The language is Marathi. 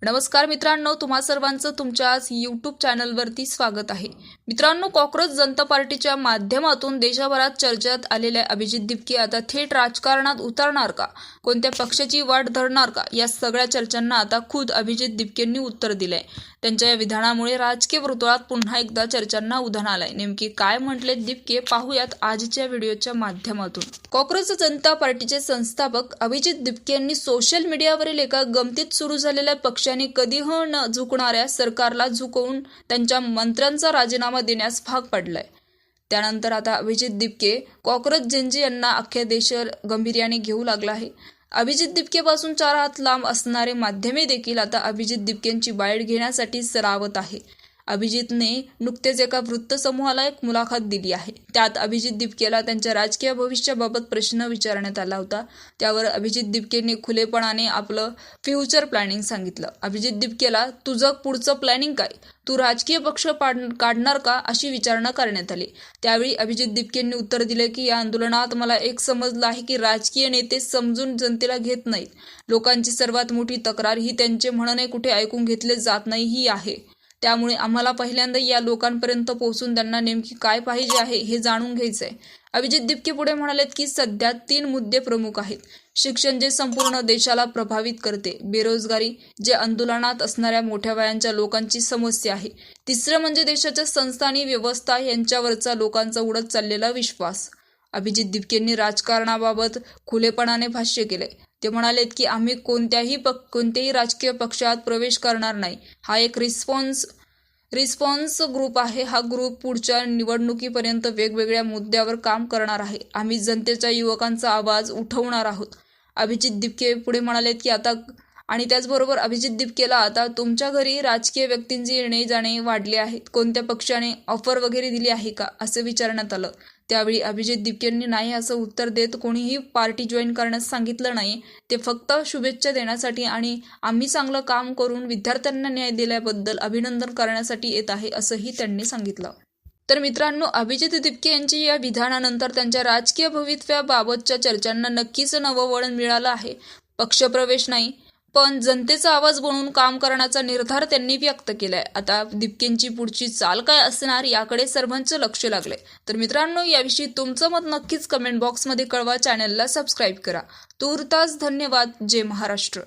नमस्कार मित्रांनो, तुम्हा सर्वांचं तुमच्या आज यूट्यूब चॅनलवरती स्वागत आहे। मित्रांनो, कॉक्रोच जनता पार्टीच्या माध्यमातून देशभरात चर्चेत आलेले अभिजित दिपके आता थेट राजकारणात उतरणार का, कोणत्या पक्षाची वाट धरणार का, या सगळ्या चर्चांना आता खुद अभिजित दिपकेंनी उत्तर दिलंय। त्यांच्या या विधानामुळे राजकीय वर्तुळात पुन्हा एकदा चर्चांना उधाण आलंय। नेमकी काय म्हटले दिपके पाहूयात आजच्या व्हिडिओच्या माध्यमातून। कॉक्रोच जनता पार्टीचे संस्थापक अभिजित दिपके यांनी सोशल मीडियावरील एका गमतीत सुरू झालेल्या पक्षाने कधीही न झुकणाऱ्या सरकारला झुकवून त्यांच्या मंत्र्यांचा राजीनामा देण्यास भाग पडलाय। त्यानंतर आता अभिजित दिपके कॉक्रोच जनजी यांना अख्ख्या देश गंभीर्याने घेऊ लागला आहे। अभिजित दिपकेपासून 4 हात लांब असणारे माध्यमे देखील आता अभिजित दिपकेंची बाईट घेण्यासाठी सरावत आहे। अभिजितने नुकतेच एका वृत्तसमूहाला एक मुलाखत दिली आहे। त्यात अभिजित दिपकेला त्यांच्या राजकीय भविष्याबाबत प्रश्न विचारण्यात आला होता। त्यावर अभिजित दिपकेंनी खुलेपणाने आपलं फ्युचर प्लॅनिंग सांगितलं। अभिजित दिपकेला तुझं पुढचं प्लॅनिंग काय, तू राजकीय पक्ष काढणार का, अशी विचारणा करण्यात आली। त्यावेळी अभिजित दिपकेंनी उत्तर दिले की या आंदोलनात मला एक समजलं आहे की राजकीय नेते समजून जनतेला घेत नाहीत। लोकांची सर्वात मोठी तक्रार ही त्यांचे म्हणणे कुठे ऐकून घेतले जात नाही ही आहे। त्यामुळे आम्हाला पहिल्यांदा या लोकांपर्यंत पोहोचून त्यांना नेमकी काय पाहिजे आहे हे जाणून घ्यायचंय। अभिजित दिपके पुढे म्हणालेत की सध्या 3 मुद्दे प्रमुख आहेत। शिक्षण जे संपूर्ण देशाला प्रभावित करते, बेरोजगारी जे आंदोलनात असणाऱ्या मोठ्या वयांच्या लोकांची समस्या आहे, तिसरं म्हणजे देशाच्या संस्था आणि व्यवस्था यांच्यावरचा लोकांचा उडत चाललेला विश्वास। अभिजित दिपकेंनी राजकारणाबाबत खुलेपणाने भाष्य केले। ते म्हणालेत की आम्ही कोणत्याही राजकीय पक्षात प्रवेश करणार नाही। हा एक रिस्पॉन्स ग्रुप आहे। हा ग्रुप पुढच्या निवडणुकीपर्यंत वेगवेगळ्या मुद्द्यावर काम करणार आहे। आम्ही जनतेच्या युवकांचा आवाज उठवणार आहोत। अभिजित दिपके पुढे म्हणालेत की त्याचबरोबर अभिजित दिपकेला आता तुमच्या घरी राजकीय व्यक्तींचे येणे जाणे वाढले आहेत, कोणत्या पक्षाने ऑफर वगैरे दिली आहे का, असं विचारण्यात आलं। त्यावेळी अभिजित दिपकेंनी नाही असं उत्तर देत कोणीही पार्टी जॉईन करण्यास सांगितलं नाही। ते फक्त शुभेच्छा देण्यासाठी आणि आम्ही चांगलं काम करून विद्यार्थ्यांना न्याय दिल्याबद्दल अभिनंदन करण्यासाठी येत आहे, असंही त्यांनी सांगितलं। तर मित्रांनो, अभिजित दिपके यांची या विधानानंतर त्यांच्या राजकीय भवितव्याबाबतच्या चर्चांना नक्कीच नवं वळण मिळालं आहे। पक्षप्रवेश नाही, पण जनतेचा आवाज बनून काम करण्याचा निर्धार त्यांनी व्यक्त केलाय। आता दिपकेंची पुढची चाल काय असणार याकडे सर्वांचं लक्ष लागलंय। तर मित्रांनो, याविषयी तुमचं मत नक्कीच कमेंट बॉक्समध्ये कळवा। चॅनलला सबस्क्राईब करा। तूर्तास धन्यवाद। जय महाराष्ट्र।